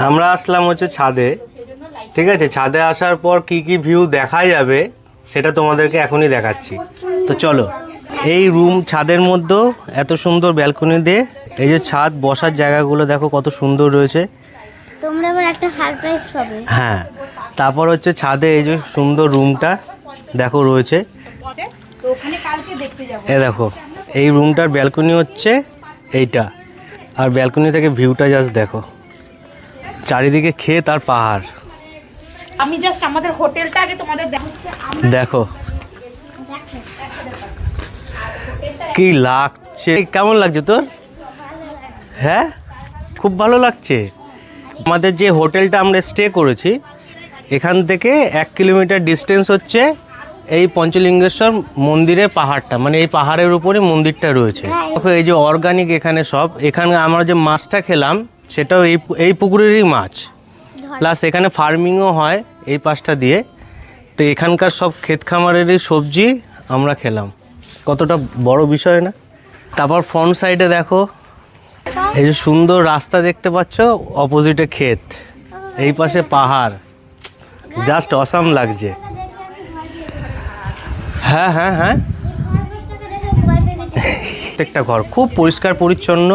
আমরা আসলাম হচ্ছে ছাদে, ঠিক আছে। ছাদে আসার পর কি কি ভিউ দেখা যাবে সেটা তোমাদেরকে এখনই দেখাচ্ছি। তো চলো, এই রুম ছাদের মধ্যেও এত সুন্দর ব্যালকনি দিয়ে, এই যে ছাদ বসার জায়গাগুলো দেখো কত সুন্দর রয়েছে। তোমরা আবার একটা সারপ্রাইজ পাবে। হ্যাঁ, তারপর হচ্ছে ছাদে এই যে সুন্দর রুমটা দেখো রয়েছে। এ দেখো, এই রুমটার ব্যালকনি হচ্ছে এইটা, আর ব্যালকনি থেকে ভিউটা জাস্ট দেখো, চারিদিকে ক্ষেত আর পাহাড়। আমি জাস্ট আমাদের হোটেলটা আগে তোমাদের দেখো কি লাগছে, কেমন লাগছে তোর? হ্যাঁ, খুব ভালো লাগছে। আমাদের যে হোটেলটা আমরা স্টে করেছি এখান থেকে 1 কিলোমিটার ডিস্টেন্স হচ্ছে এই পঞ্চলিঙ্গেশ্বর মন্দিরের পাহাড়টা, মানে এই পাহাড়ের উপরে মন্দিরটা রয়েছে। দেখো এই যে অর্গানিক এখানে সব, এখানে আমরা যে মাছটা খেলাম সেটাও এই পুকুরেরই মাছ, প্লাস এখানে ফার্মিংও হয় এই পাশটা দিয়ে। তো এখানকার সব ক্ষেত খামারেরই সবজি আমরা খেলাম, কতটা বড় বিষয় না। তারপর ফ্রন্ট সাইডে দেখো এই যে সুন্দর রাস্তা দেখতে পাচ্ছ, অপোজিটে ক্ষেত, এই পাশে পাহাড়, জাস্ট অসাম লাগছে। হ্যাঁ হ্যাঁ হ্যাঁ, প্রত্যেকটা ঘর খুব পরিষ্কার পরিচ্ছন্ন,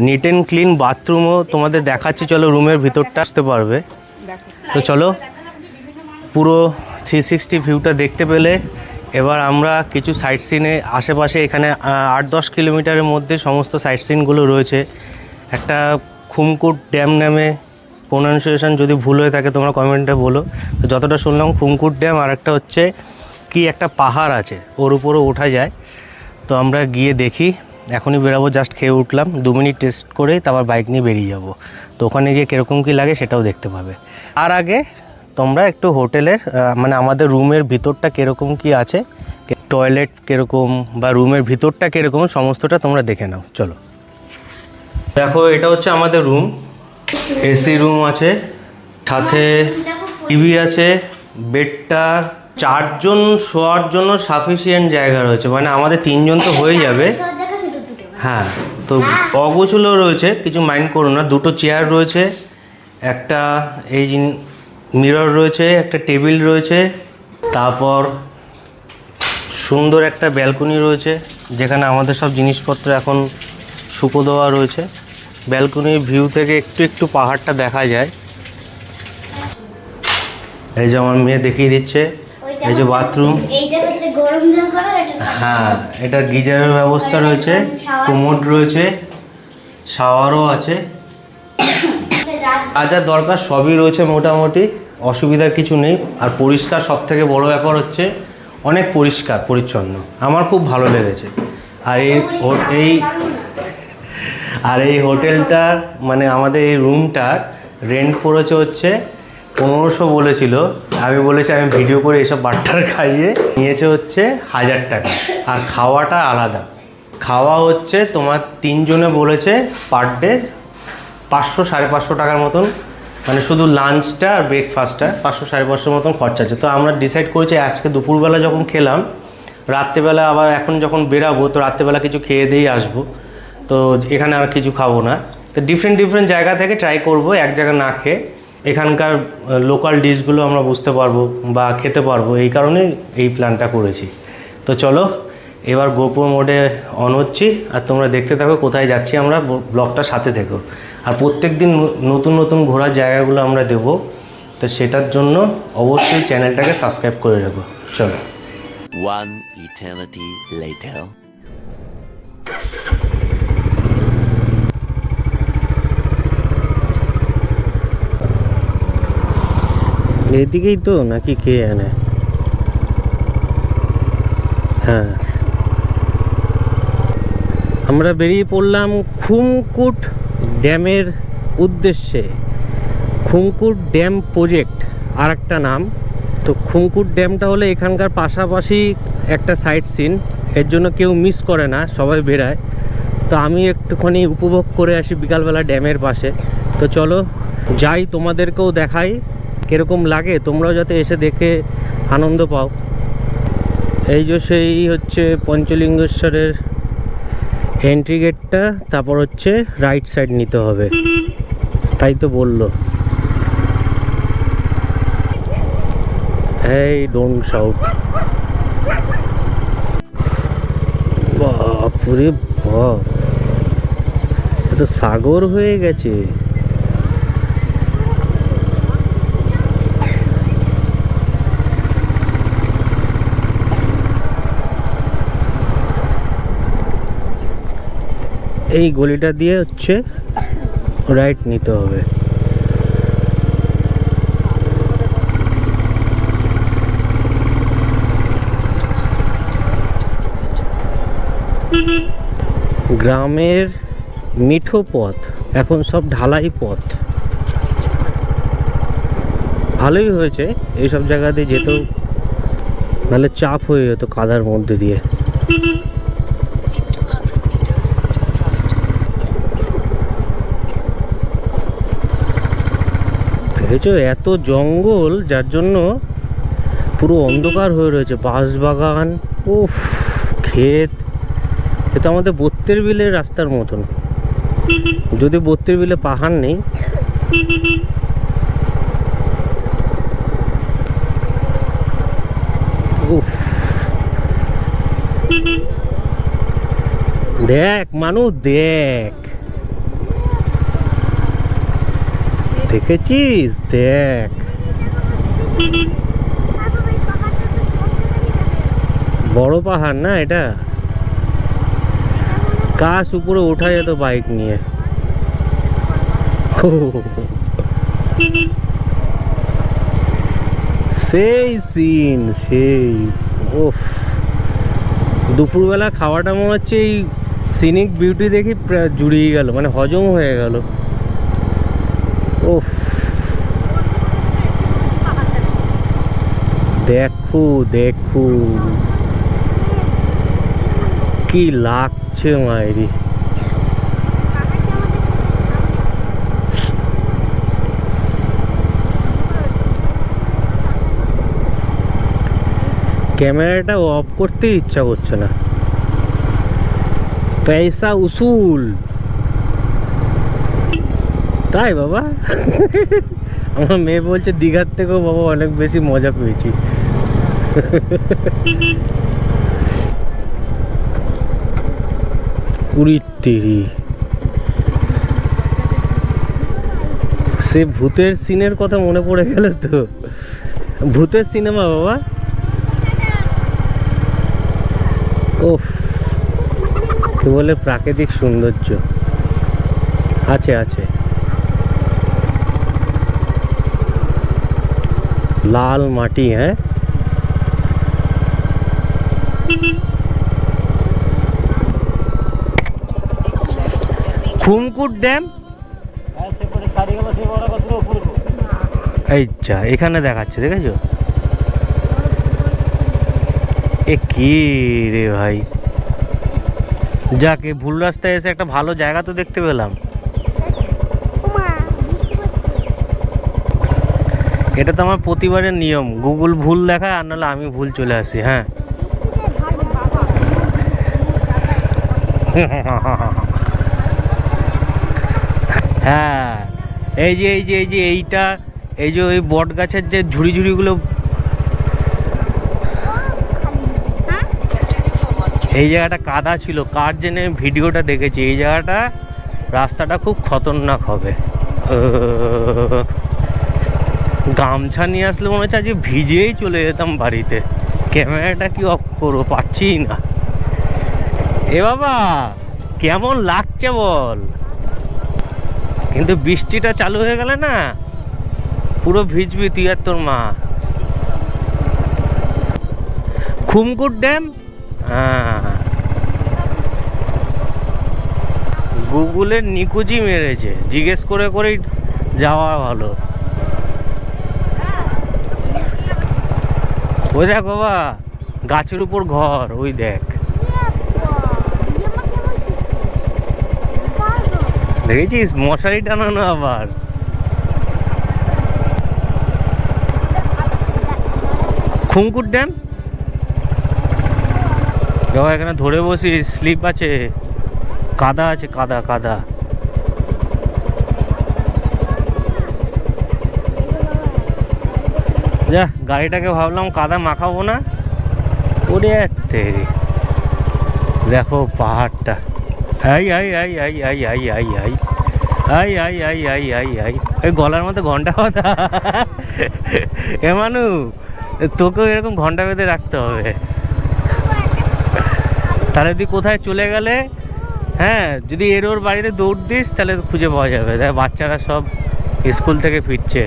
নিট অ্যান্ড ক্লিন। বাথরুমও তোমাদের দেখাচ্ছি, চলো রুমের ভিতরটা আসতে পারবে। তো চলো, পুরো 360 ভিউটা দেখতে পেলে এবার আমরা কিছু সাইট সিনে আশেপাশে, এখানে 8-10 কিলোমিটারের মধ্যে সমস্ত সাইট সিনগুলো রয়েছে। একটা খুমকুট ড্যাম নামে, প্রোনাউন্সিয়েশন যদি ভুল হয়ে থাকে তোমরা কমেন্টে বলো। তো যতটা শুনলাম খুমকুট ড্যাম, আর একটা হচ্ছে কি একটা পাহাড় আছে, ওর উপরও ওঠা যায়। তো আমরা গিয়ে দেখি, এখনই বেরাবো, জাস্ট খেয়ে উঠলাম, 2 মিনিট টেস্ট করে তারপর বাইক নিয়ে বেরিয়ে যাব। তো ওখানে গিয়ে কীরকম কী লাগে সেটাও দেখতে পাবে। আর আগে তোমরা একটু হোটেলের মানে আমাদের রুমের ভিতরটা কীরকম কী আছে, টয়লেট কীরকম বা রুমের ভিতরটা কীরকম, সমস্তটা তোমরা দেখে নাও। চলো দেখো, এটা হচ্ছে আমাদের রুম, এসি রুম আছে, সাথে টিভি আছে, বেডটা 4 জন শোয়ার জন্য সাফিসিয়েন্ট জায়গা রয়েছে, মানে আমাদের 3 জন তো হয়ে যাবে। হ্যাঁ, তো অগোছলো রয়েছে, কিছু মাইন্ড করো না। 2টো চেয়ার রয়েছে, একটা এই মিরর রয়েছে, একটা টেবিল রয়েছে, তারপর সুন্দর একটা ব্যালকনি রয়েছে যেখানে আমাদের সব জিনিসপত্র এখন শুকো দেওয়া রয়েছে। ব্যালকনির ভিউ থেকে একটু একটু পাহাড়টা দেখা যায়। এই যে আমার মেয়ে দেখিয়ে দিচ্ছে, এই যে বাথরুম, হ্যাঁ এটা গিজারের ব্যবস্থা রয়েছে, কোমোড রয়েছে, শাওয়ারও আছে, যা দরকার সবই রয়েছে মোটামুটি, অসুবিধার কিছু নেই। আর পরিষ্কার, সব থেকে বড় ব্যাপার হচ্ছে অনেক পরিষ্কার পরিচ্ছন্ন, আমার খুব ভালো লেগেছে। আর এই হোটেলটার মানে আমাদের এই রুমটার রেন্ট পড়েছে হচ্ছে 1500 বলেছিল, আমি বলেছি আমি ভিডিও করে এইসব বাট্টার খাইয়ে নিয়েছে হচ্ছে 1000 টাকা। আর খাওয়াটা আলাদা, খাওয়া হচ্ছে তোমার 3 জনে বলেছে পার ডে 500-550 টাকার মতন, মানে শুধু লাঞ্চটা আর ব্রেকফাস্টটা 500-550 মতন খরচা আছে। তো আমরা ডিসাইড করেছি আজকে দুপুরবেলা যখন খেলাম, রাত্রেবেলা আবার এখন যখন বেরাবো তো রাত্রেবেলা কিছু খেয়ে দিয়েই আসবো, তো এখানে আর কিছু খাবো না। তো ডিফারেন্ট জায়গা থেকে ট্রাই করব, এক জায়গায় না খেয়ে এখানকার লোকাল ডিশগুলো আমরা বুঝতে পারবো বা খেতে পারবো, এই কারণেই এই প্ল্যানটা করেছি। তো চলো এবার গোপ্রো মোডে অন হচ্ছি, আর তোমরা দেখতে থাকো কোথায় যাচ্ছি আমরা, ব্লগটার সাথে থেকো। আর প্রত্যেক দিন নতুন নতুন ঘোরার জায়গাগুলো আমরা দেবো, তো সেটার জন্য অবশ্যই চ্যানেলটাকে সাবস্ক্রাইব করে রাখো। চলো। One eternity later. এদিকেই তো নাকি কে জানে। হ্যাঁ, আমরা বেরিয়ে পড়লাম খুমকুট ড্যামের উদ্দেশ্যে। খুমকুট ড্যাম প্রজেক্ট আর একটা নাম। তো খুমকুট ড্যামটা হলে এখানকার পাশাপাশি একটা সাইট সিন, এর জন্য কেউ মিস করে না, সবাই বেরায়। তো আমি একটুখানি উপভোগ করে আসি বিকালবেলা ড্যামের পাশে। তো চলো যাই, তোমাদেরকেও দেখাই কীরকম লাগে, তোমরাও যাতে এসে দেখে আনন্দ পাও। এই যে সেই হচ্ছে পঞ্চলিঙ্গেশ্বরের এন্ট্রি গেটটা, তারপর হচ্ছে রাইট সাইড নিতে হবে, তাই তো বললো। এই ডোন্ট শাউট। বাপরে বাপ, এ তো সাগর হয়ে গেছে। এই গলিটা দিয়ে হচ্ছে রাইট নিতে হবে। গ্রামের মিঠো পথ এখন সব ঢালাই পথ। ভালোই হয়েছে, এইসব জায়গাতে যেতেও নাহলে চাপ হয়ে যেত কাদার মধ্যে দিয়ে। দেখেছো এত জঙ্গল, যার জন্য পুরো অন্ধকার হয়ে রয়েছে। বাঁশবাগান, উফ, ক্ষেত। এটা আমাদের বত্তের বিলের রাস্তার মতন, যদি বত্তের বিলে পাহাড় নেই। উফ, দেখ মানুষ দেখ, দেখেছিস? দেখ বড় পাহাড় না এটা, কাশ উপরে ওঠা যেত বাইক নিয়ে। সেই সিন, সেই। ওফ, দুপুরবেলা খাওয়াটা মনে হচ্ছে এই সিনিক বিউটি দেখি জুড়িয়ে গেল, মানে হজম হয়ে গেল। ওফ, দেখো দেখো কি লাগছে মায়েরি। ক্যামেরাটা অফ করতে ইচ্ছা করছে না, পয়সা উসুল। তাই বাবা? আমার মেয়ে বলছে দীঘার থেকেও বাবা অনেক বেশি মজা পেয়েছি। পুরীর সে ভূতের সিনের কথা মনে পড়ে গেল তো। ভূতের সিনেমা বাবা। ওফ, কি বলে প্রাকৃতিক সৌন্দর্য আছে আছে। লাল মাটি, হ্যাঁ। খুমকুট ড্যাম, এই যা এখানে দেখাচ্ছে, দেখেছো? এ কি রে ভাই, যাকে ভুল রাস্তায় এসে একটা ভালো জায়গা তো দেখতে পেলাম। এটা তো আমার প্রতিবারের নিয়ম, গুগল ভুল দেখায় আর নাহলে আমি ভুল চলে আসি। হ্যাঁ, হ্যাঁ, এই যে এই যে এই যে এইটা, এই যে ওই বট গাছের যে ঝুড়ি ঝুড়িগুলো, এই জায়গাটা কাদা ছিল। কার জেনে ভিডিওটা দেখেছি, এই জায়গাটা রাস্তাটা খুব খতরনাক হবে। গামছা নিয়ে আসলে মনে হচ্ছে আজ ভিজেই চলে যেতাম বাড়িতে। ক্যামেরাটা কি অফ করবো, পাচ্ছি না। এ বাবা কেমন লাগছে বল, কিন্তু বৃষ্টিটা চালু হয়ে গেলে না পুরো ভিজবি তুই আর তোর মা। খুমকুট ড্যাম, হ্যাঁ, গুগলের নিকুচি মেরেছে, জিজ্ঞেস করে করেই যাওয়া ভালো। ওই দেখ বাবা গাছের উপর ঘর, ওই দেখ, দেখেছিস মশারি টানানো আবার। খুমকুট ড্যাম বাবা, এখানে ধরে বসিস, স্লিপ আছে, কাদা আছে, কাদা কাদা। যা গাড়িটাকে ভাবলাম কাদা মাখাবো না, ওরে তেরি। দেখো পাহাড়টা, I I I I I I I I I I I I I I. ওই গলার মধ্যে ঘন্টা বাঁধা। এ মানু, তোকেও এরকম ঘন্টা বেঁধে রাখতে হবে, তাহলে তুই কোথায় চলে গেলে, হ্যাঁ যদি এর ওর বাড়িতে দৌড় দিস তাহলে খুঁজে পাওয়া যাবে। দেখ বাচ্চারা সব স্কুল থেকে ফিরছে,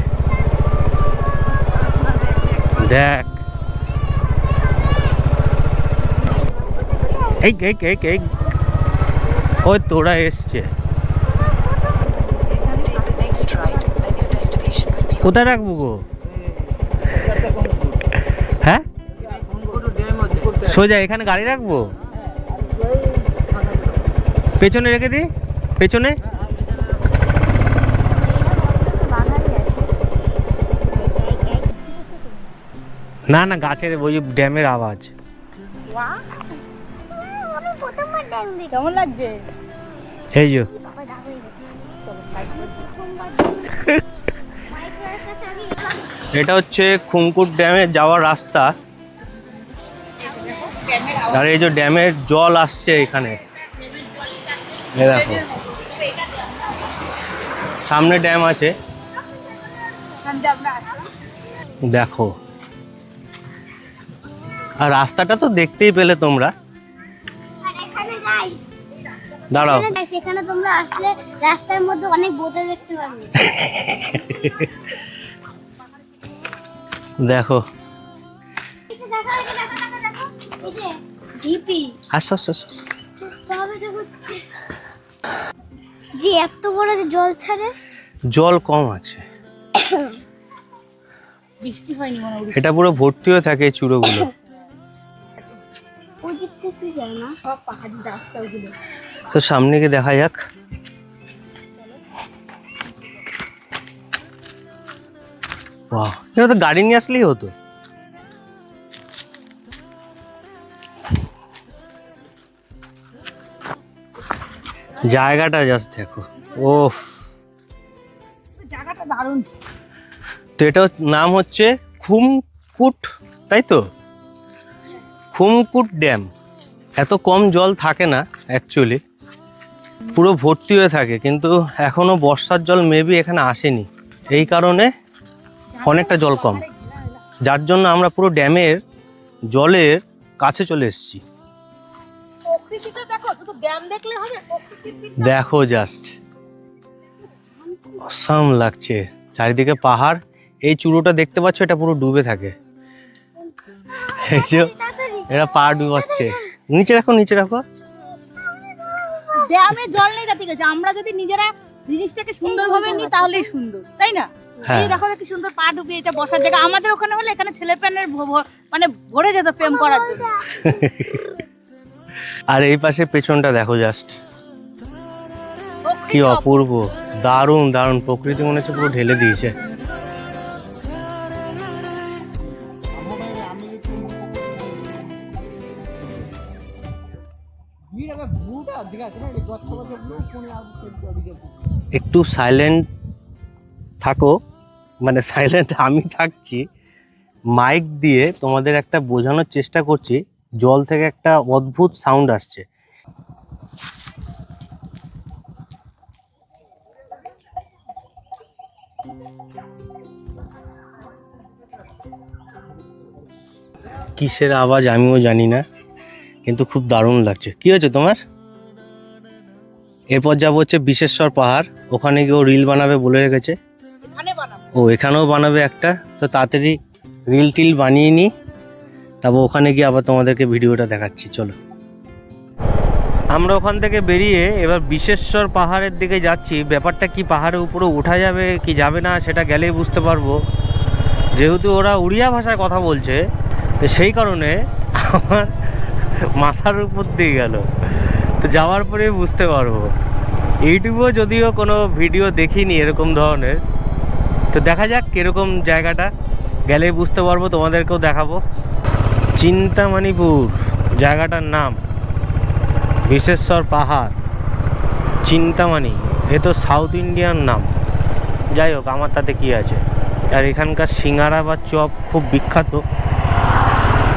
দেখ এই এই এই এই ওই তোরা এসছে। কোথায় রাখবো গো? হ্যাঁ সোজা এখানে গাড়ি রাখবো, পেছনে রেখে দিই, পেছনে। না না গাছের ওই ড্যামের আওয়াজ। কেমন লাগছে? এই যে এটা হচ্ছে খুমকুট ড্যামে যাওয়ার রাস্তা, আর এই যে ড্যামের জল আসছে এখানে, দেখো সামনে ড্যাম আছে, দেখো। আর রাস্তাটা তো দেখতেই পেলে তোমরা। দাঁড়াও, সেখানে তোমরা আসলে রাস্তার মধ্যে অনেক বোতল দেখতে পারবে। দেখো আসো আসো আসো। যে এত বড় যে জল ছাড়ে, জল কম আছে, বৃষ্টি হয়নি মনে হয়, এটা পুরো ভর্তি হয়ে থাকে এই চূড়োগুলো। ওই দিক থেকে যায় না, সব পাহাড়ি রাস্তা ওগুলো। তো সামনে গিয়ে দেখা যাক। বাহ, এটা তো গাড়ি নিয়ে আসলেই হতো। জায়গাটা জাস্ট দেখো, ও জায়গাটা দারুণ। তো এটা নাম হচ্ছে খুমকুট, তাই তো? খুমকুট ড্যাম। এত কম জল থাকে না অ্যাকচুয়ালি, পুরো ভর্তি হয়ে থাকে, কিন্তু এখনো বর্ষার জল মেবি এখানে আসেনি, এই কারণে অনেকটা জল কম, যার জন্য আমরা পুরো ড্যামের জলের কাছে চলে এসেছি। প্রকৃতিটা দেখো, শুধু ড্যাম দেখলে হবে, প্রকৃতির দেখো জাস্ট অসাম লাগছে, চারিদিকে পাহাড়। এই চূড়োটা দেখতে পাচ্ছ, এটা পুরো ডুবে থাকে, এই যে এরা পা ডুবাচ্ছে। নিচে রাখো, নিচে রাখো। ড্যামে জল নেই, ঠিক আছে, আমরা যদি নিজেরা জিনিসটাকে সুন্দরভাবে নিই তাহলেই সুন্দর, তাই না? হ্যাঁ। এই দেখো কি সুন্দর পা ডুবিয়ে, এটা বসার জায়গা। আমাদের ওখানে হলে এখানে ছেলে পেনের মানে ভরে যেত প্রেম করার জন্য। আর এই পাশে পেছনটা দেখো জাস্ট, কি অপূর্ব, দারুণ দারুণ প্রকৃতি, মনে হচ্ছে পুরো ঢেলে দিয়েছে। একটু সাইলেন্ট থাকো, মানে সাইলেন্ট আমি থাকছি, মাইক দিয়ে তোমাদের একটা বোঝানোর চেষ্টা করছি। জল থেকে একটা অদ্ভুত সাউন্ড আসছে, কিসের আওয়াজ আমিও জানি না, কিন্তু খুব দারুণ লাগছে। কি হয়েছে তোমার? এরপর যাবো হচ্ছে বিশেশ্বর পাহাড়, ওখানে গিয়ে ও রিল বানাবে বলে রেখেছে। এখানে বানাবো। ও এখানেও বানাবে একটা, তো তাড়াতাড়ি রিল টিল বানিয়ে নিই, তারপর ওখানে গিয়ে আবার তোমাদেরকে ভিডিওটা দেখাচ্ছি। চলো, আমরা ওখান থেকে বেরিয়ে এবার বিশেশ্বর পাহাড়ের দিকে যাচ্ছি। ব্যাপারটা কি, পাহাড়ের উপরে ওঠা যাবে কি যাবে না সেটা গেলেই বুঝতে পারবো, যেহেতু ওরা উড়িয়া ভাষায় কথা বলছে, তো সেই কারণে আমার মাথার উপর দিয়ে গেল, তো যাওয়ার পরে বুঝতে পারবো। ইউটিউবেও যদিও কোনো ভিডিও দেখিনি এরকম ধরনের, তো দেখা যাক কীরকম জায়গাটা, গেলেই বুঝতে পারবো, তোমাদেরকেও দেখাবো। চিন্তামণিপুর জায়গাটার নাম, বিশেশ্বর পাহাড় চিন্তামণি, এ তো সাউথ ইন্ডিয়ান নাম। যাই হোক, আমার তাতে কি আছে। আর এখানকার সিঙ্গারা বা চপ খুব বিখ্যাত,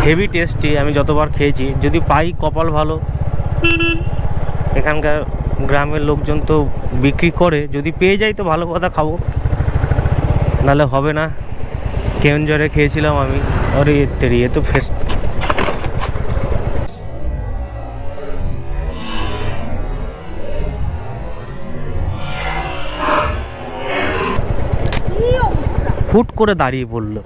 হেভি টেস্টি। আমি যতবার খেয়েছি, যদি পাই কপাল ভালো। এখানকার গ্রামের লোকজন তো বিক্রি করে, যদি পেয়ে যাই তো ভালো কথা, খাবো, নাহলে হবে না। কেওনঝড়ে খেয়েছিলাম আমি। আরে তেরি, এ তো ফেস হুট করে দাঁড়িয়ে পড়লো।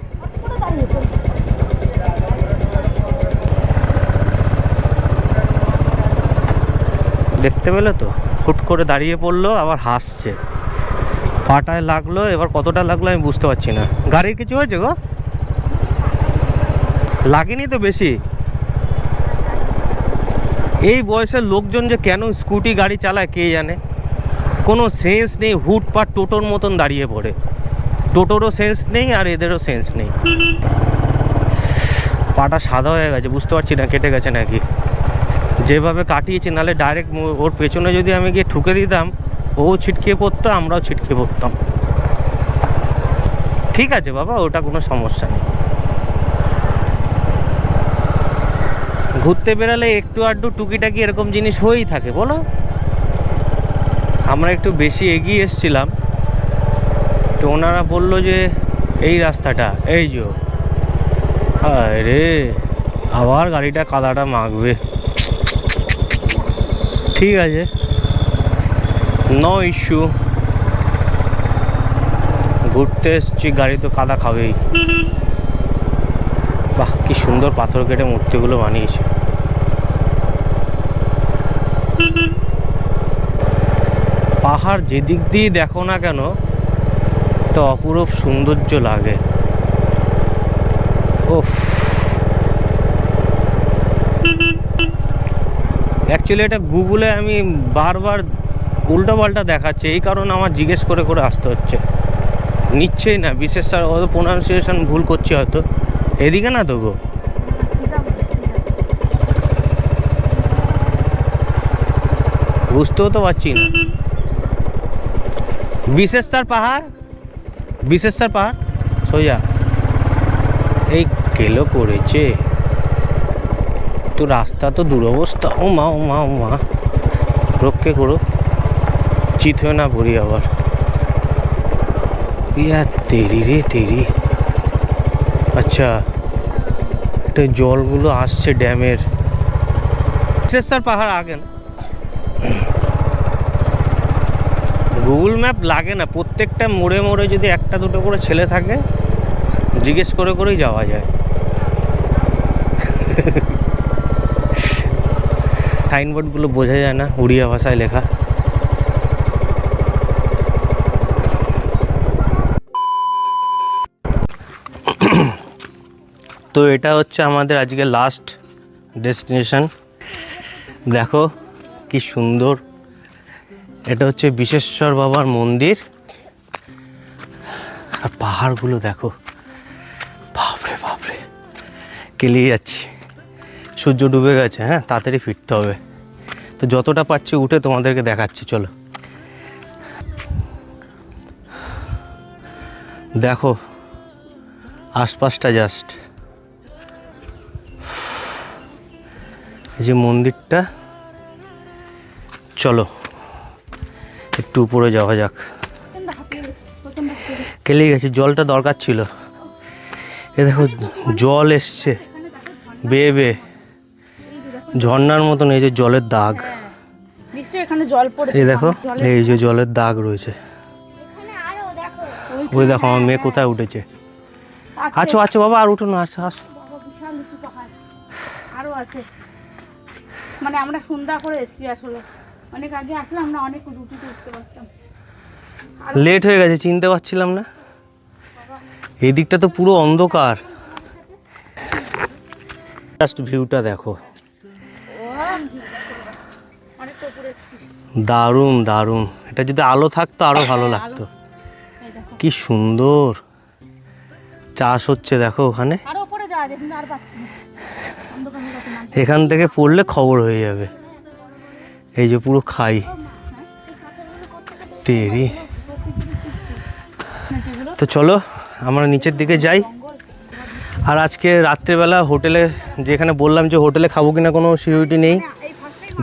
দেখতে পেলে তো, হুট করে দাঁড়িয়ে পড়লো, আবার হাসছে। পাটায় লাগলো, এবার কতটা লাগলো আমি বুঝতে পারছি না। গাড়ির কিছু হয়েছে গো? লাগেনি তো বেশি। এই বয়সের লোকজন যে কেন স্কুটি গাড়ি চালায় কে জানে, কোনো সেন্স নেই। হুটপাট টোটোর মতন দাঁড়িয়ে পড়ে। টোটোরও সেন্স নেই আর এদেরও সেন্স নেই। পাটা সাদা হয়ে গেছে, বুঝতে পারছি না কেটে গেছে নাকি। যেভাবে কাটিয়েছি, নাহলে ডাইরেক্ট ওর পেছনে যদি আমি গিয়ে ঠুকে দিতাম, ও ছিটকিয়ে পড়তো, আমরাও ছিটকিয়ে পড়তাম। ঠিক আছে বাবা, ওটা কোনো সমস্যা নেই। ঘুরতে বেরালে একটু আধটু টুকিটাকি এরকম জিনিস হয়েই থাকে, বলো। আমরা একটু বেশি এগিয়ে এসছিলাম, তো ওনারা বললো যে এই রাস্তাটা, এই যে, আরে আবার গাড়িটা কাদাটা মাখবে। ঠিক আছে, নো ইস্যু। ঘুরতে এসছি, গাড়ি তো কাদা খাবেই। বাহ, কি সুন্দর পাথর কেটে মূর্তিগুলো বানিয়েছে। পাহাড় যেদিক দিয়ে দেখো না কেন, তো অপরূপ সৌন্দর্য লাগে। ওফ, অ্যাকচুয়ালি এটা গুগলে আমি বারবার উল্টো পাল্টা দেখাচ্ছে, এই কারণে আমার জিজ্ঞেস করে করে আসতে হচ্ছে। নিচ্ছেই না, বিশেষ স্যার হয়তো প্রোনাউন্সিয়েশন ভুল করছি হয়তো। এদিকে না তো গো, বুঝতেও তো পারছি না। বিশেষার পাহাড়, বিশেষার পাহাড় সোজা এই কেলো করেছে তো। রাস্তা তো দুরবস্থা। ও মা, ও মা, ও মা, রক্ষে করো, চিত হয়ে না পড়ি আবার। তেরি রে তেরি। আচ্ছা, এটা জলগুলো আসছে ড্যামের। বিশেষার পাহাড় আগে না, গুগল ম্যাপ লাগে না। প্রত্যেকটা মোড়ে মোড়ে যদি একটা দুটো করে ছেলে থাকে, জিজ্ঞেস করে করেই যাওয়া যায়। সাইনবোর্ডগুলো বোঝা যায় না, উড়িয়া ভাষায় লেখা। তো এটা হচ্ছে আমাদের আজকে লাস্ট ডেস্টিনেশন। দেখো কি সুন্দর, এটা হচ্ছে বিশেশ্বর বাবার মন্দির। আর পাহাড়গুলো দেখো, বাপরে বাপরে, কেলিয়ে যাচ্ছি। সূর্য ডুবে গেছে, হ্যাঁ তাড়াতাড়ি ফিরতে হবে। তো যতটা পারছি উঠে তোমাদেরকে দেখাচ্ছি, চলো। দেখো আশপাশটা জাস্ট, এই যে মন্দিরটা। চলো একটু উপরে যাওয়া যাক। কেলে গেছে, জলটা দরকার ছিল। এ দেখো জল এসছে বেয়ে বেয়ে, ঝর্ণার মতন। এই যে জলের দাগ, নিশ্চয়ই এখানে জল পড়েছে। এই দেখো, এই যে জলের দাগ রয়েছে। ওই দেখো আমার মেয়ে কোথায় উঠেছে। আছো আছো বাবা, আর উঠো না, আসো আসো। বিশাল উঁচু পাহাড় আরো আছে। মানে আমরা সন্ধ্যা করে এসেছি, আসলে অনেক আগে আসলে আমরা অনেক উঁচুতে উঠতে পারতাম। লেট হয়ে গেছে, চিনতে পারছিলাম না। এই দিকটা তো পুরো অন্ধকার। জাস্ট ভিউটা দেখো, অনেক উপরে এসেছি। দারুণ দারুণ। এটা যদি আলো থাকতো আরো ভালো লাগতো। কি সুন্দর চাষ হচ্ছে দেখো ওখানে। আরো উপরে যাওয়া যায়, কিন্তু আর পাচ্ছি না, অন্ধকার হয়ে গেছে না। এখান থেকে পড়লে খবর হয়ে যাবে। এই যে পুরো খাই তেরি। তো চলো আমরা নিচের দিকে যাই। আর আজকে রাত্রেবেলা হোটেলে, যেখানে বললাম যে হোটেলে খাবো কিনা কোনো সিউরিটি নেই,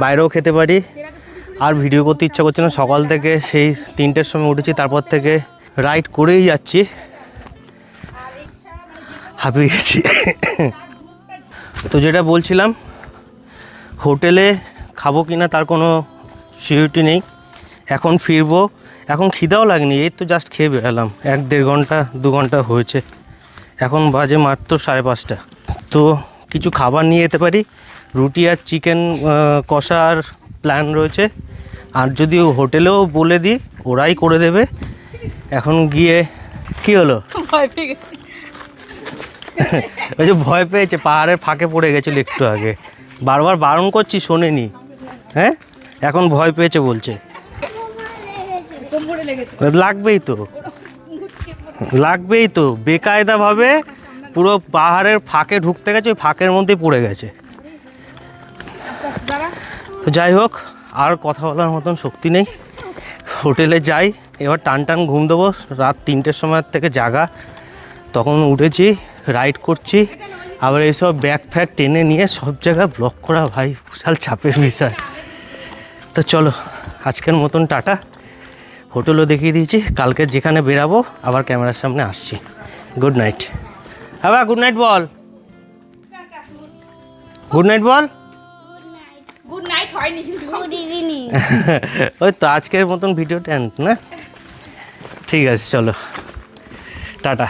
বাইরেও খেতে পারি। আর ভিডিও করতে ইচ্ছা করছে না, সকাল থেকে সেই 3টের সময় উঠেছি, তারপর থেকে রাইড করেই যাচ্ছি, হাঁপিয়ে গেছি। তো যেটা বলছিলাম, হোটেলে খাবো কিনা তার কোনো সিউরিটি নেই। এখন ফিরবো, এখন খিদাও লাগেনি, এই তো জাস্ট খেয়ে বেরালাম, 1-1.5 ঘন্টা 2 ঘন্টা হয়েছে, এখন বাজে মাত্র 5:30। তো কিছু খাবার নিয়ে যেতে পারি, রুটি আর চিকেন কষার প্ল্যান রয়েছে। আর যদি হোটেলেও বলে দিই, ওরাই করে দেবে। এখন গিয়ে কি হলো, ভয় পেয়ে গেছি। ওই যে ভয় পেয়েছে, পাহাড়ের ফাঁকে পড়ে গেছিলো একটু আগে, বারবার বারণ করছি শোনেনি। হ্যাঁ, এখন ভয় পেয়েছে বলছে। কোমরে লেগেছে। লাগবেই তো বেকায়দাভাবে পুরো পাহাড়ের ফাঁকে ঢুকতে গেছে, ওই ফাঁকের মধ্যেই পড়ে গেছে। তো যাই হোক, আর কথা বলার মতন শক্তি নেই, হোটেলে যাই এবার, টান ঘুম দেবো। রাত 3টের সময় থেকে জাগা, তখন উঠেছি, রাইড করছি। আবার এইসব ব্যাগ ফ্যাগ টেনে নিয়ে সব জায়গায় ব্লক করা, ভাই বিশাল চাপের বিষয়। তো চলো, আজকের মতন টাটা। হোটেলও দেখিয়ে দিয়েছি, কালকে যেখানে বেরাবো আবার ক্যামেরার সামনে আসছি। Good night. আবার গুড নাইট বল, গুড নাইট বল। গুড নাইট হয়নি কিন্তু। Good evening. ওই তো আজকের মতন ভিডিওটা না, ঠিক আছে, চলো টাটা।